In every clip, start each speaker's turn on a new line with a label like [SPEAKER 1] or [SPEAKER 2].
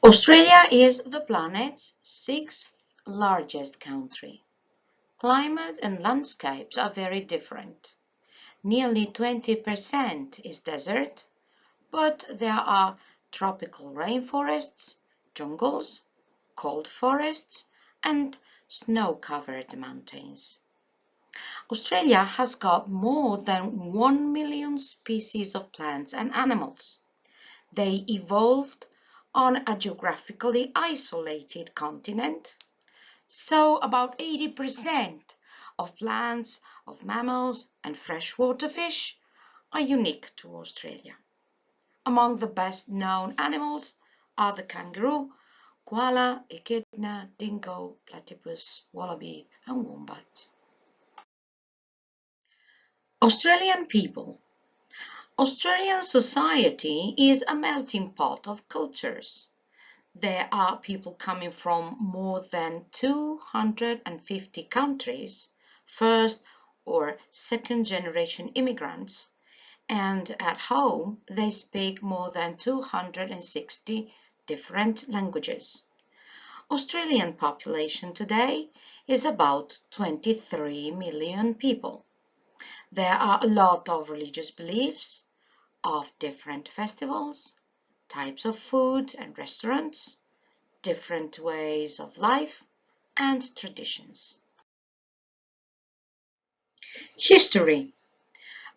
[SPEAKER 1] Australia is the planet's sixth largest country. Climate and landscapes are very different. Nearly 20% is desert, but there are tropical rainforests, jungles, cold forests, and snow-covered mountains. Australia has got more than 1 million species of plants and animals. They evolved on a geographically isolated continent, so about 80% of plants, of mammals, and freshwater fish are unique to Australia. Among the best-known animals are the kangaroo, koala, echidna, dingo, platypus, wallaby, and wombat. Australian people. Australian society is a melting pot of cultures. There are people coming from more than 250 countries, first or second generation immigrants, and at home they speak more than 260 different languages. Australian population today is about 23 million people. There are a lot of religious beliefs, of different festivals, types of food and restaurants, different ways of life, and traditions. History.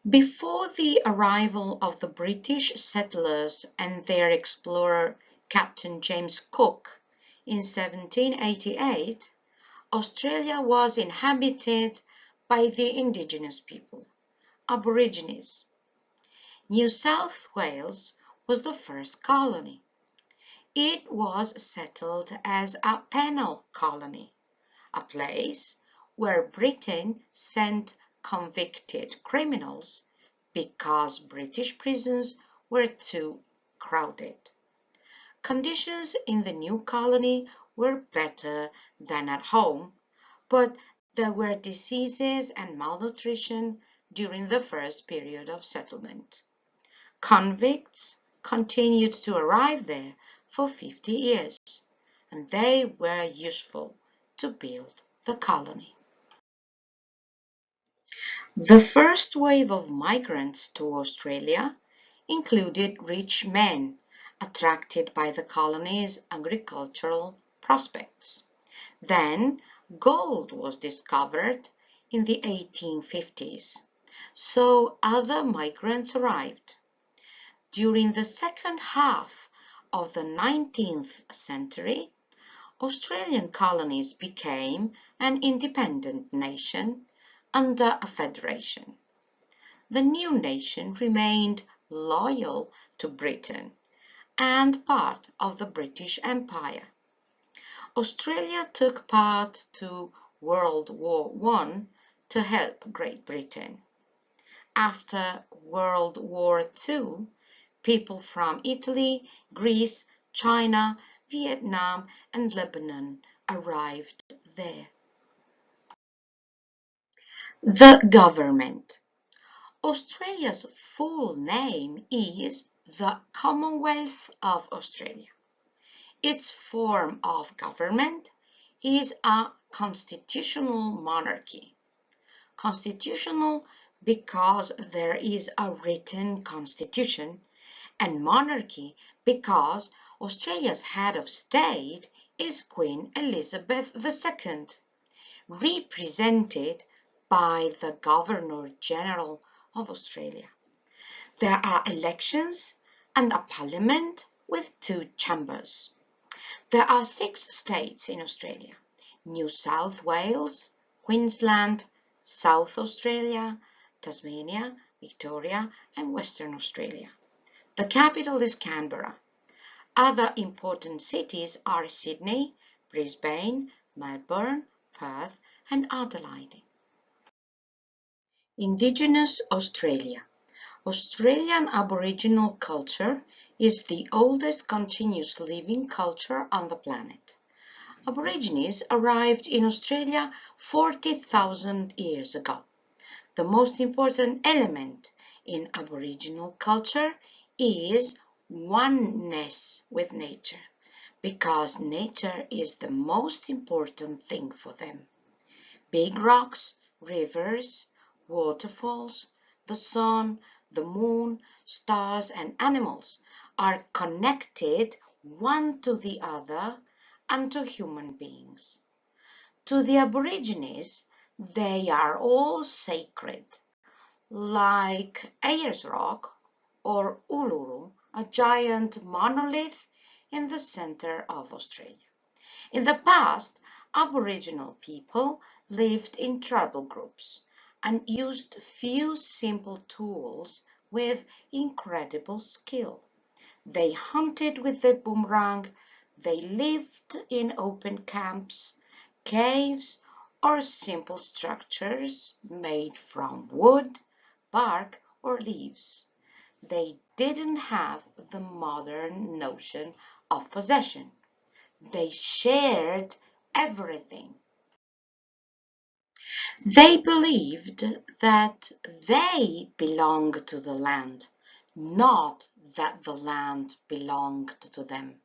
[SPEAKER 1] Before the arrival of the British settlers and their explorer Captain James Cook in 1788, Australia was inhabited by the indigenous people, Aborigines. New South Wales was the first colony. It was settled as a penal colony, a place where Britain sent convicted criminals because British prisons were too crowded. Conditions in the new colony were better than at home, but there were diseases and malnutrition during the first period of settlement. Convicts continued to arrive there for 50 years, and they were useful to build the colony. The first wave of migrants to Australia included rich men attracted by the colony's agricultural prospects. Then gold was discovered in the 1850s, so other migrants arrived. During the second half of the 19th century, Australian colonies became an independent nation under a federation. The new nation remained loyal to Britain and part of the British Empire. Australia took part to World War I to help Great Britain. After World War II, people from Italy, Greece, China, Vietnam, and Lebanon arrived there. The government. Australia's full name is the Commonwealth of Australia. Its form of government is a constitutional monarchy. Constitutional because there is a written constitution, and monarchy because Australia's head of state is Queen Elizabeth II, represented by the Governor-General of Australia. There are elections and a parliament with 2 chambers. There are 6 states in Australia: New South Wales, Queensland, South Australia, Tasmania, Victoria, and Western Australia. The capital is Canberra. Other important cities are Sydney, Brisbane, Melbourne, Perth, and Adelaide. Indigenous Australia. Australian Aboriginal culture is the oldest continuous living culture on the planet. Aborigines arrived in Australia 40,000 years ago. The most important element in Aboriginal culture is oneness with nature, because nature is the most important thing for them. Big rocks, rivers, waterfalls, the sun, the moon, stars, and animals are connected one to the other and to human beings. To the Aborigines, they are all sacred, like Ayers Rock or Uluru, a giant monolith in the center of Australia. In the past, Aboriginal people lived in tribal groups and used few simple tools with incredible skill. They hunted with the boomerang, they lived in open camps, caves, or simple structures made from wood, bark, or leaves. They didn't have the modern notion of possession. They shared everything. They believed that they belonged to the land, not that the land belonged to them.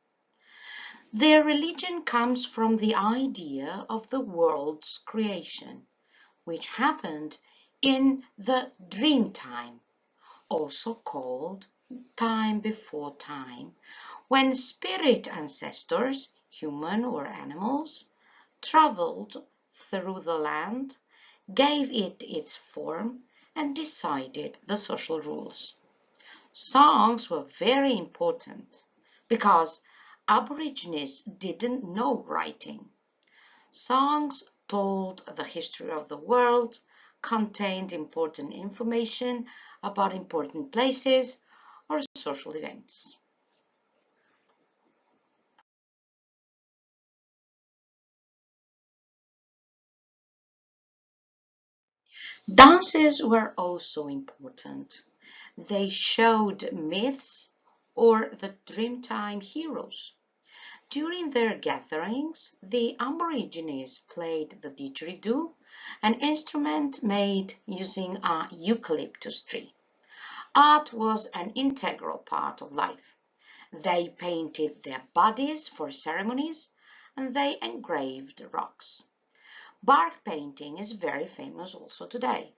[SPEAKER 1] Their religion comes from the idea of the world's creation, which happened in the dream time, also called time before time, when spirit ancestors, human or animals, traveled through the land, gave it its form, and decided the social rules. Songs were very important because Aborigines didn't know writing. Songs told the history of the world, contained important information about important places or social events. Dances were also important. They showed myths or the Dreamtime heroes. During their gatherings, the Aborigines played the didgeridoo, an instrument made using a eucalyptus tree. Art was an integral part of life. They painted their bodies for ceremonies, and they engraved rocks. Bark painting is very famous also today.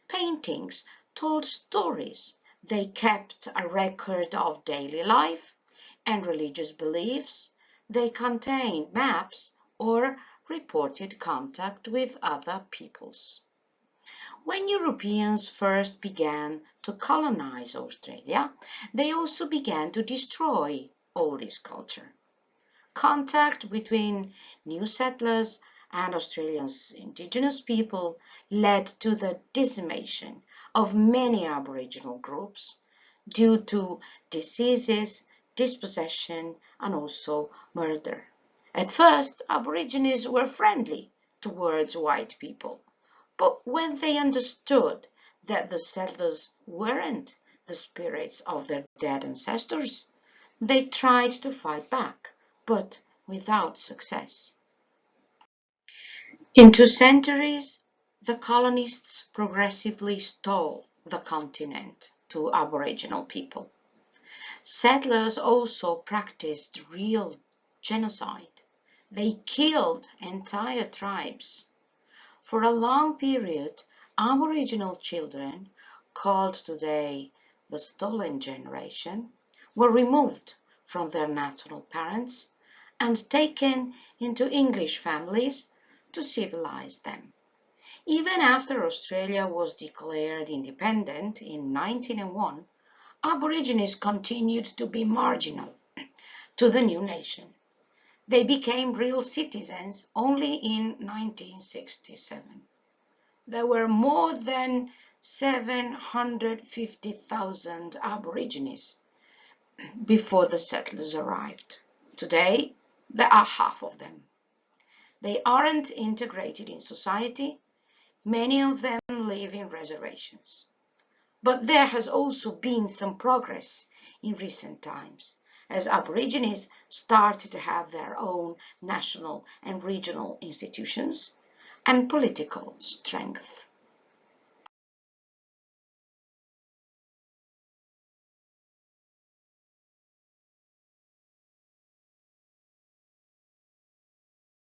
[SPEAKER 1] Paintings told stories. They kept a record of daily life and religious beliefs. They contained maps or reported contact with other peoples. When Europeans first began to colonize Australia, they also began to destroy all this culture. Contact between new settlers and Australia's indigenous people led to the decimation of many Aboriginal groups due to diseases, dispossession, and also murder. At first, Aborigines were friendly towards white people, but when they understood that the settlers weren't the spirits of their dead ancestors, they tried to fight back, but without success. In 2 centuries, the colonists progressively stole the continent to Aboriginal people. Settlers also practiced real genocide. They killed entire tribes. For a long period, Aboriginal children, called today the stolen generation, were removed from their natural parents and taken into English families to civilize them. Even after Australia was declared independent in 1901, Aborigines continued to be marginal to the new nation. They became real citizens only in 1967. There were more than 750,000 Aborigines before the settlers arrived. Today, there are half of them. They aren't integrated in society. Many of them live in reservations. But there has also been some progress in recent times, as Aborigines started to have their own national and regional institutions and political strength.